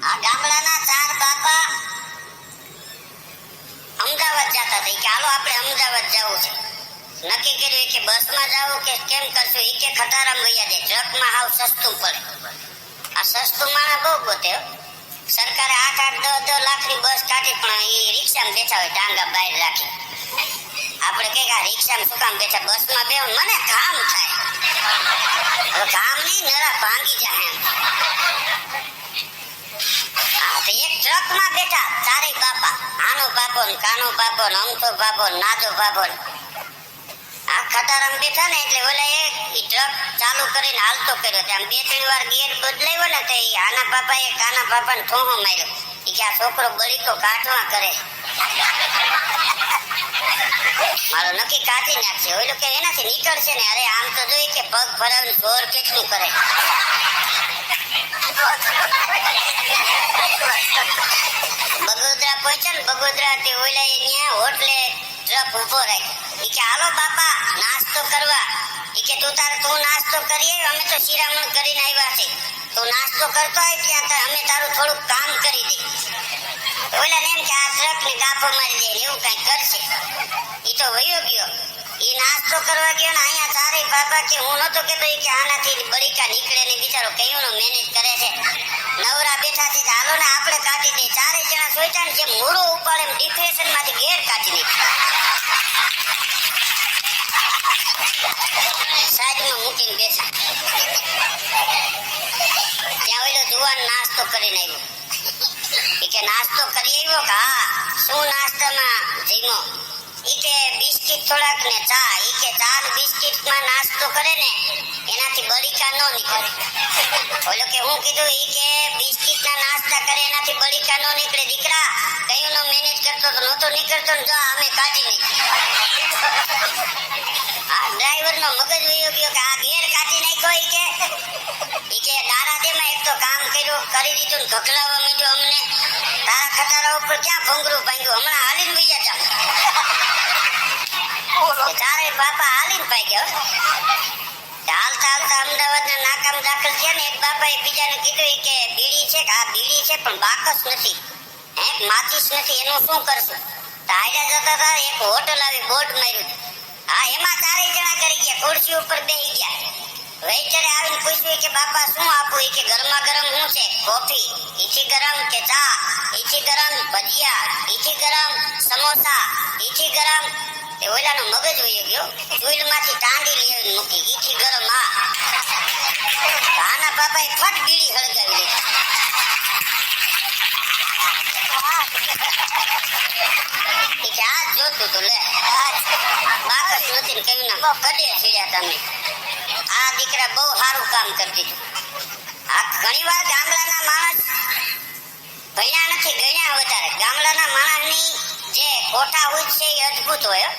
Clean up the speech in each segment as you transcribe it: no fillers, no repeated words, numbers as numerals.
આ ગામડાના ચાર બાપા અમદાવાદ જતા હતા કે હાલો આપણે અમદાવાદ જવું છે. નક્કી કર્યું કે બસમાં જવું કે કેમ કરશું. એ કે ખટારામ વૈયા જાય, ટ્રકમાં હાવ સસ્તું પડે. આ સસ્તું માણસ બહુ ગોતે. સરકારે 8-10 લાખની બસ કાઢી પણ એ રિક્ષામાં બેઠા હોય ટાંગા બહાર રાખી. આપણે કઈ આ રિક્ષામાં શું કામ બેઠા, બસમાં બેહો મને કામ થાય. કામ નહીં નરા ભાંગી જાય એમ. એક ટ્રકમાં બેઠા ચારેય બાપા, આનો બાપો ને કાનો બાપો ને અમથો બાપો ને નાજો બાપો. આ ખટારામ બેઠા ને એટલે ઓલા એ ટ્રક ચાલુ કરીને હાલતો કર્યો. આમ 2-3 વાર ગેર બદલાવ્યો ને તો આના બાપાએ કાના બાપાને ઠોહો માર્યો. એ કે આ છોકરો બળીકો કાઢવા કરે, મારો નક્કી કાઢી નાખશે. ઓલો કે એનાથી નીકળશે ને. અરે આમ તો જોઈ કે પગ ભરાવીને જોર કેટલું કરે. બગોદરા પહોંચ્યા ને, બગોદરા તે ઓલા ત્યાં હોટલે ટ્રક ઉભો રાખ્યો. એ કે હાલો બાપા નાસ્તો કરવા. એ કે તું નાસ્તો કરી આવ્યો, અમે તો શિરામણ કરીને આવ્યા છે. તું નાસ્તો કરતો હોય ત્યાં અમે તારું થોડુંક કામ કરી દઈ. ઓલા ને એમ કે આ ટ્રક ને ગાફો મારી દે એવું કઈ કરશે. એ તો વયો ગયો. એ નાસ્તો કરવા ગયો ને અહીંયા ચારેય બાપા કે હું નતો કેતો કે આનાથી બળીકા નીકળે ને બિચારો કયું મેનેજ કરે છે. નવરા બેઠા છે હાલો ને આપણે કાઢી દે. ચારેય જણા સોચ્યા ને જે મૂળો ઉપાડે ડિપ્રેશન માંથી ઘેર કાઢી દે. સાઈડમાં મૂકીને બેઠા. ત્યાં ઓલો જુવાન નાસ્તો કરીને આવ્યો. એ કે નાસ્તો કરી આવ્યો કે હા. શું નાસ્તામાં જમ્યો? એ કે બિસ્કિટ થોડાક ને ચા. એ કે ચા ને બિસ્કિટમાં નાસ્તો કરે ને એનાથી બળીકા ન નીકળે. ઓલો કે હું કીધું? એ કે બિસ્કિટના નાસ્તા કરે એનાથી બળીકા ન નીકળે. દીકરા કયું નો મેનેજ કરતો તો નહોતો નીકળતો ને જો અમે કાઢી નીકળી. આ ડ્રાઈવર નો મગજ વયો ગયો કે આ ઘેર કાઢી નાખ્યો. એ કે દારા દેમાં એક તો કામ કર્યું કરી દીધું ને ઘકલાવા માંડ્યો અમને. તારા ખટારા ઉપર ક્યાં ભંગરું ભાંગ્યું, હમણાં હાલીને વૈયા જાવ. ચારે બાપા હાલીને પાઈ ગયા. હાલતા હાલતા અમદાવાદના નાકામ દાખલ થયા ને એક બાપાએ બીજાને કીધું કે બીડી છે કે આ બીડી છે પણ બાકસ નથી, માચીસ નથી, એનું શું કરશું? હાલ્યા જતા હતા એક હોટલ આવી બોર્ડ માર્યું. હા એમાં ચારેય જણા કરી ગયા, ખુરશી ઉપર બેસી ગયા. વેઇટરે આવીને પૂછ્યું કે બાપા શું આપું? કે ગરમા ગરમ શું છે? કોફી. ઈથી ગરમ કે ચા? ઈથી ગરમ ભજીયા, ઈથી ગરમ સમોસા, ઈથી ગરમ. એ ઓલાનો મગજ વયો ગયો. ચૂલમાંથી તાંડી લઈ મૂકી. ઈથી ગરમ હા. આના બાપાએ ફટ બીડી હળગાવી લીધી. આ જોતું તું લે બાકસ નથી ને કહ્યું ના કડે છીડ્યા તમે. આ દીકરા બહુ સારું કામ કરી દીધું. આ ઘણી વાર ગામડાના માણસ ભણ્યા નથી, ગણ્યા વધારે. ગામડાના માણસની જે કોઠા હોય છે એ અદભુત હોય.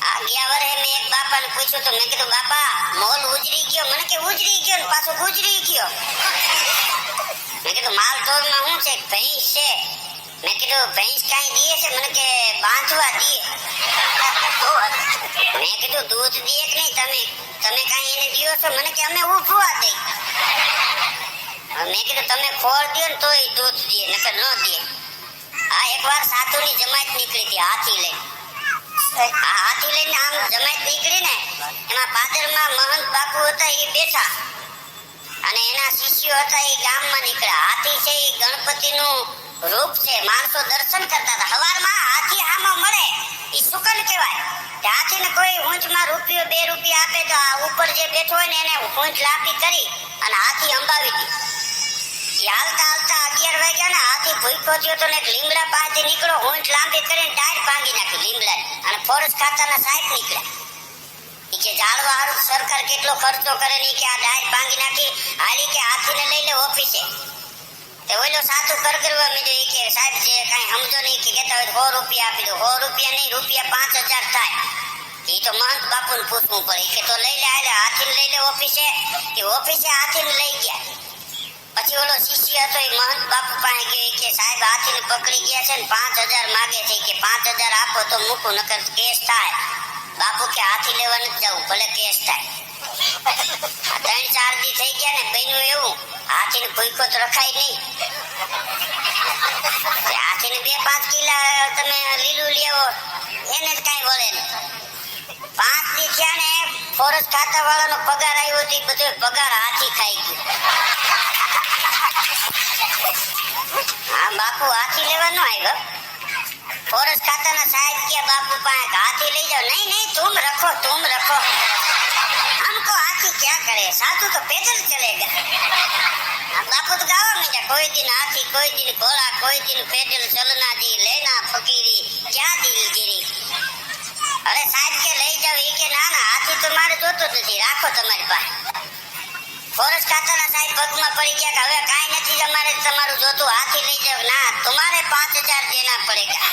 આ ગયા વર્ષે મેં એક બાપાને પૂછ્યું તો મેં કીધું બાપા મોલ ઉજરી ગયો? મને કે ઉજરી ગયો ને પાછો ગુજરી ગયો. મેં કીધું માલ તોડમાં શું છે? ભેંસ છે. મેં કીધું ભેંસ કઈ દીએ છે? મને કે બાંધવા દીએ. મેં કીધું દૂધ દીએ કે નહીં તમે કઈ એને દીઓ છો? મને કે અમે ઉઠવા દઈ. મેં કીધું તમે ખોળ દો ને તોય દૂધ દીએ નકર ન દીએ. આ એકવાર સાધુની જમાત નીકળી હતી હાથી લઈને. આ હાથી લઈને આમ જમાત નીકળી ને એમાં પાદરમાં મહંત બાપુ હતા એ બેઠા અને એના શિષ્યો હતા એ ગામમાં નીકળ્યા. હાથી છે એ ગણપતિનું રૂપ છે. માણસો દર્શન કરતા હતા. હવારમાં હાથી આમાં મળે એ શુકન કહેવાય. હાથીને કોઈ ઊંચમાં રૂપિયો 2 રૂપિયા આપે તો આ ઉપર જે બેઠો હોય ને એને ઊંચ લાપી કરી અને હાથી અંબાવી દી. હાલતા હાલતા 11 વાગ્યા ને હાથી ભૂખો થયો તો ને એક લીમડા પાસેથી નીકળ્યો. ઊંચ લાંબી કરીને ટાયર ભાંગી નાખી લીમડા અને ફોરેસ્ટ ખાતાના સાહેબ નીકળ્યા. કે જાળવા હારું સરકાર કેટલો ખર્ચો કરે ને કે આ ડાયર ભાંગી નાખી હાલી કે હાથીને લઈ લે ઓફિસે. તે ઓલો સાચું કરવા માંડ્યો. કે સાહેબ જે કઈ સમજો નહીં કે કહેતા હોય 100 રૂપિયા આપી દો. 100 રૂપિયા નહીં રૂપિયા 5000 થાય. એ તો મહંત બાપુને પૂછવું પડે. કે તો લઈ લે હાથીને લઈ લે ઓફિસે. કે ઓફિસે હાથીને લઈ ગયા. પછી ઓલો શિષ્ય હતો એ મહંત બાપુ પાસે ગયો. કે સાહેબ હાથીને પકડી ગયા છે ને 5000 માગે છે. કે 5000 આપો તો મૂકું નકર કેસ થાય. બાપુ કે હાથી લેવા નથી જવું ભલે કેસ થાય. આ 3-4 દી થઈ ગયા ને બન્યું એવું, હાથીને ભૂખ્યો તો રખાય નહીં. હાથીને 2-5 કિલા તમે લીલું લેવો એને જ કાંઈ વળે નહીં. 5 દી થયા ને ફોરેસ્ટ ખાતા વાળાનો પગાર આવ્યો હતો, બધો પગાર હાથી ખાઈ ગયો. હા બાપુ હાથી લેવા ન આવ્યો. ફોરેસ્ટ ખાતાના સાહેબ કે બાપુ પાસે હાથી લઈ જાઓ. નહીં तुम रखो. हमको हाथी क्या करे, साधु तो पैदल चलेगा. बापू तो गावा में जा, कोई दिन हाथी, कोई दिन घोड़ा, कोई दिन पैदल चलना दी, लेना फकीरी, क्या दिलगिरी. अरे साहब के લઈ જાવ એ કે ના હાથી તો મારે જોતો જ નથી, રાખો તમારી પાસે. ફોરેસ્ટ ખાતાના સાહેબ પગમાં પડી ગયા કે હવે કાંઈ નથી અમારે તમારું જોતું, હાથી લઈ જાવ. ના, તમારે 5000 દેના પડેગા.